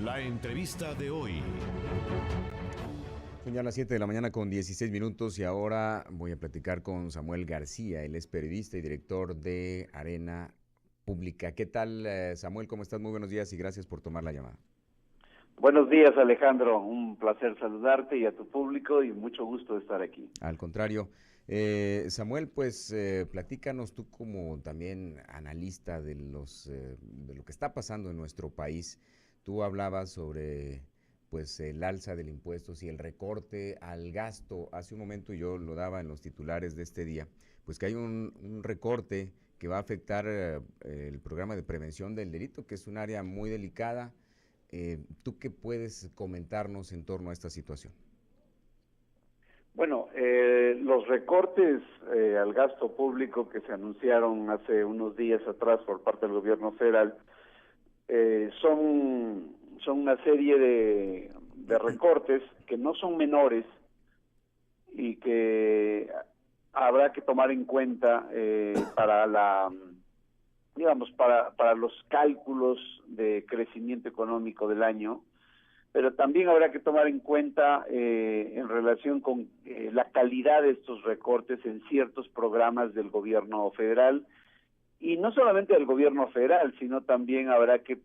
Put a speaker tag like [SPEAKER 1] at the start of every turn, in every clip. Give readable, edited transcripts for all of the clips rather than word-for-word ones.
[SPEAKER 1] La entrevista de hoy.
[SPEAKER 2] Son ya las 7 de la mañana con 16 minutos y ahora voy a platicar con Samuel García. Él es periodista y director de Arena Pública. ¿Qué tal, Samuel? ¿Cómo estás? Muy buenos días y gracias por tomar la llamada.
[SPEAKER 3] Buenos días, Alejandro. Un placer saludarte y a tu público y mucho gusto de estar aquí.
[SPEAKER 2] Al contrario. Samuel, pues platícanos tú como también analista de lo que está pasando en nuestro país. Tú hablabas sobre pues el alza del impuestos y el recorte al gasto. Hace un momento yo lo daba en los titulares de este día, pues que hay un recorte que va a afectar el programa de prevención del delito, que es un área muy delicada. ¿Tú qué puedes comentarnos en torno a esta situación?
[SPEAKER 3] Bueno, los recortes al gasto público que se anunciaron hace unos días atrás por parte del gobierno federal son una serie de recortes que no son menores y que habrá que tomar en cuenta para los cálculos de crecimiento económico del año, pero también habrá que tomar en cuenta en relación con la calidad de estos recortes en ciertos programas del gobierno federal, y no solamente del gobierno federal, sino también habrá que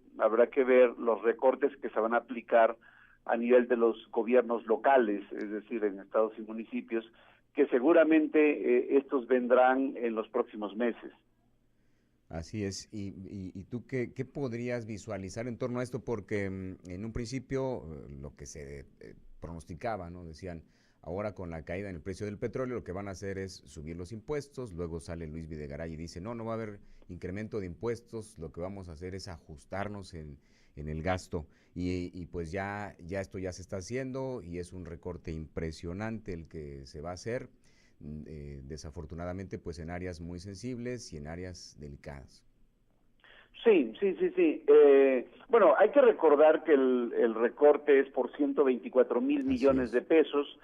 [SPEAKER 3] ver los recortes que se van a aplicar a nivel de los gobiernos locales, es decir, en estados y municipios, que seguramente estos vendrán en los próximos meses.
[SPEAKER 2] Así es. ¿Y tú qué podrías visualizar en torno a esto? Porque en un principio lo que se pronosticaba, ¿no? Decían, ahora con la caída en el precio del petróleo lo que van a hacer es subir los impuestos. Luego sale Luis Videgaray y dice, no va a haber incremento de impuestos, lo que vamos a hacer es ajustarnos en el gasto. Y pues ya esto ya se está haciendo y es un recorte impresionante el que se va a hacer. Desafortunadamente pues en áreas muy sensibles y en áreas delicadas.
[SPEAKER 3] Sí. Bueno, hay que recordar que el recorte es por 124,000 millones de pesos.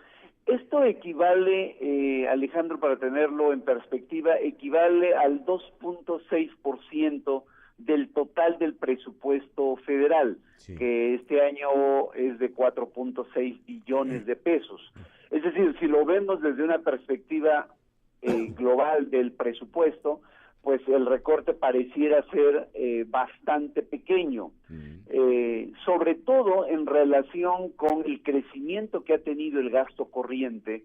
[SPEAKER 3] Esto equivale, Alejandro, para tenerlo en perspectiva, equivale al 2.6% del total del presupuesto federal, que este año es de 4.6 billones de pesos. Es decir, si lo vemos desde una perspectiva global del presupuesto, pues el recorte pareciera ser bastante pequeño, sobre todo en relación con el crecimiento que ha tenido el gasto corriente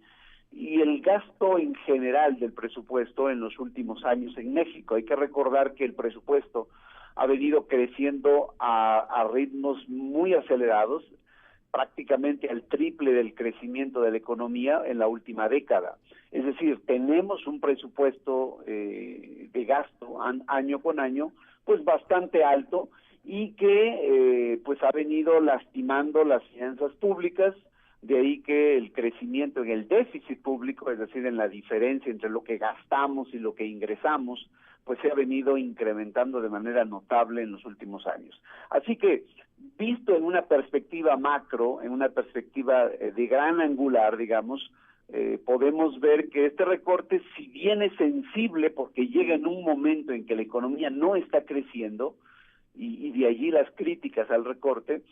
[SPEAKER 3] y el gasto en general del presupuesto en los últimos años en México. Hay que recordar que el presupuesto ha venido creciendo a ritmos muy acelerados, prácticamente al triple del crecimiento de la economía en la última década. Es decir, tenemos un presupuesto de gasto año con año pues bastante alto y que pues ha venido lastimando las finanzas públicas, de ahí que el crecimiento en el déficit público, es decir, en la diferencia entre lo que gastamos y lo que ingresamos, pues se ha venido incrementando de manera notable en los últimos años. Así que, visto en una perspectiva macro, en una perspectiva de gran angular, digamos, podemos ver que este recorte, si bien es sensible porque llega en un momento en que la economía no está creciendo, y de allí las críticas al recorte,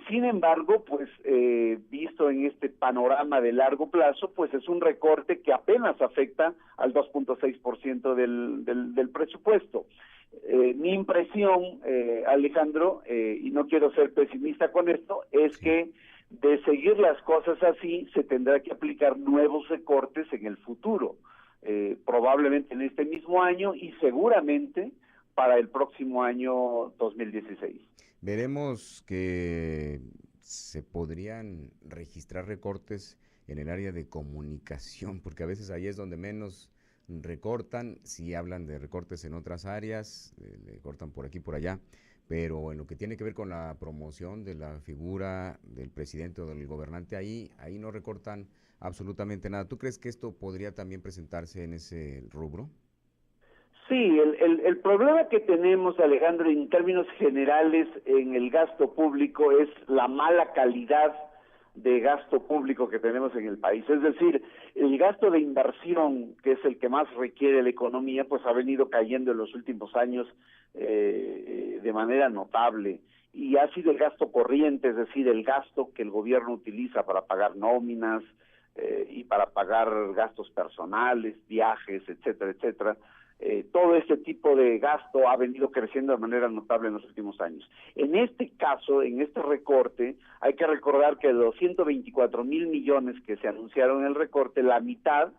[SPEAKER 3] sin embargo, pues visto en este panorama de largo plazo, pues es un recorte que apenas afecta al 2.6% del presupuesto. Mi impresión, Alejandro, y no quiero ser pesimista con esto, es que de seguir las cosas así se tendrá que aplicar nuevos recortes en el futuro, probablemente en este mismo año y seguramente para el próximo año 2016.
[SPEAKER 2] Veremos que se podrían registrar recortes en el área de comunicación, porque a veces ahí es donde menos recortan. Sí hablan de recortes en otras áreas, le cortan por aquí por allá, pero en lo que tiene que ver con la promoción de la figura del presidente o del gobernante, ahí no recortan absolutamente nada. ¿Tú crees que esto podría también presentarse en ese rubro?
[SPEAKER 3] Sí, el problema que tenemos, Alejandro, en términos generales en el gasto público es la mala calidad de gasto público que tenemos en el país. Es decir, el gasto de inversión, que es el que más requiere la economía, pues ha venido cayendo en los últimos años de manera notable. y ha sido el gasto corriente, es decir, el gasto que el gobierno utiliza para pagar nóminas y para pagar gastos personales, viajes, etcétera, etcétera. Todo este tipo de gasto ha venido creciendo de manera notable en los últimos años. En este caso, en este recorte, hay que recordar que de los 124,000 millones que se anunciaron en el recorte, la mitad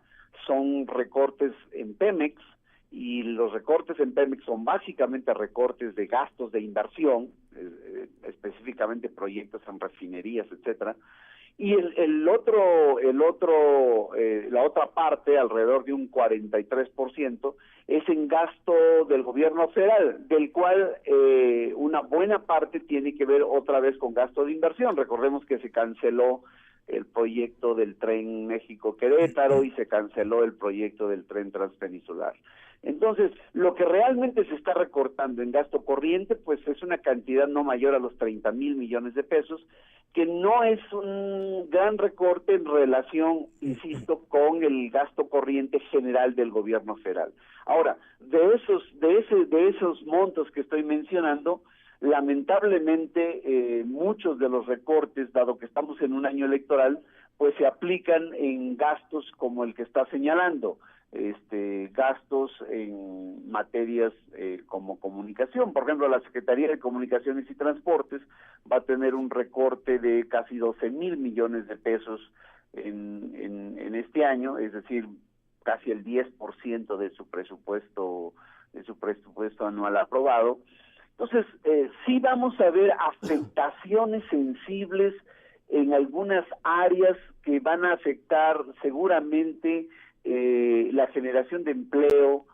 [SPEAKER 3] son recortes en Pemex, y los recortes en Pemex son básicamente recortes de gastos de inversión, específicamente proyectos en refinerías, etcétera. Y la otra parte, alrededor de un 43%, es en gasto del gobierno federal, del cual una buena parte tiene que ver otra vez con gasto de inversión. Recordemos que se canceló el proyecto del tren México-Querétaro y se canceló el proyecto del tren transpeninsular. Entonces, lo que realmente se está recortando en gasto corriente, pues es una cantidad no mayor a los 30,000 millones de pesos, que no es un gran recorte en relación, insisto, con el gasto corriente general del gobierno federal. Ahora, de esos montos que estoy mencionando, lamentablemente muchos de los recortes, dado que estamos en un año electoral, pues se aplican en gastos como el que está señalando, gastos en materias como comunicación. Por ejemplo, la Secretaría de Comunicaciones y Transportes va a tener un recorte de casi 12,000 millones de pesos en este año, es decir, casi el 10% de su presupuesto anual aprobado. Entonces, sí vamos a ver afectaciones sensibles en algunas áreas que van a afectar seguramente la generación de empleo,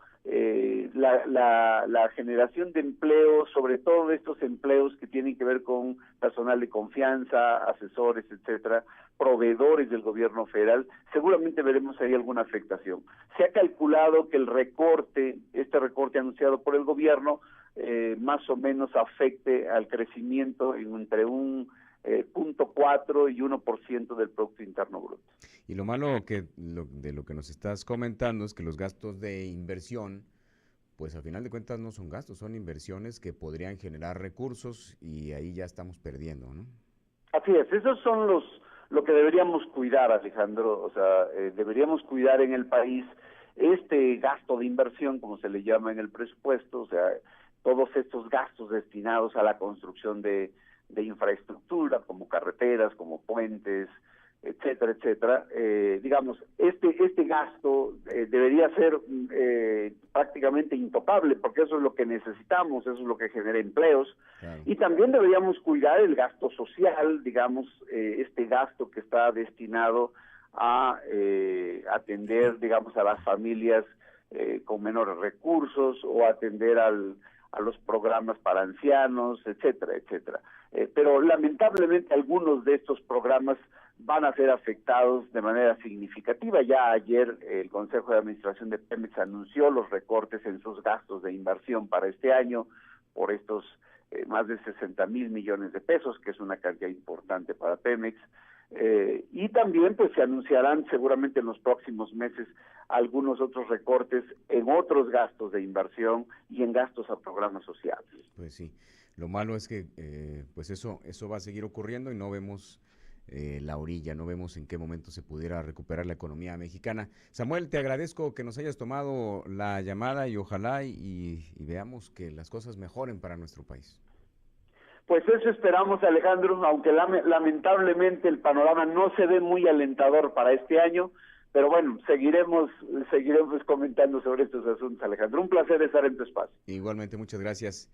[SPEAKER 3] la generación de empleo, sobre todo estos empleos que tienen que ver con personal de confianza, asesores, etcétera, proveedores del gobierno federal. Seguramente veremos ahí alguna afectación. Se ha calculado que este recorte anunciado por el gobierno, más o menos afecte al crecimiento entre un 0.4 y 1% del Producto Interno Bruto.
[SPEAKER 2] Y lo malo de lo que nos estás comentando es que los gastos de inversión, pues a final de cuentas no son gastos, son inversiones que podrían generar recursos y ahí ya estamos perdiendo, ¿no?
[SPEAKER 3] Así es, esos son lo que deberíamos cuidar, Alejandro. O sea, deberíamos cuidar en el país este gasto de inversión, como se le llama en el presupuesto, o sea, todos estos gastos destinados a la construcción de infraestructura, como carreteras, como puentes, etcétera, etcétera. Digamos, este gasto debería ser prácticamente intocable, porque eso es lo que necesitamos, eso es lo que genera empleos. Claro. Y también deberíamos cuidar el gasto social, digamos, este gasto que está destinado a atender, digamos, a las familias con menores recursos, o atender a los programas para ancianos, etcétera, etcétera. Pero lamentablemente algunos de estos programas van a ser afectados de manera significativa. Ya ayer el Consejo de Administración de Pemex anunció los recortes en sus gastos de inversión para este año por estos más de 60,000 millones de pesos, que es una cantidad importante para Pemex. Y también pues se anunciarán seguramente en los próximos meses algunos otros recortes en otros gastos de inversión y en gastos a programas sociales.
[SPEAKER 2] Pues sí, lo malo es que pues eso va a seguir ocurriendo y no vemos la orilla, no vemos en qué momento se pudiera recuperar la economía mexicana. Samuel, te agradezco que nos hayas tomado la llamada y ojalá y veamos que las cosas mejoren para nuestro país.
[SPEAKER 3] Pues eso esperamos, Alejandro, aunque lamentablemente el panorama no se ve muy alentador para este año, pero bueno, seguiremos comentando sobre estos asuntos, Alejandro. Un placer estar en tu espacio.
[SPEAKER 2] Igualmente, muchas gracias.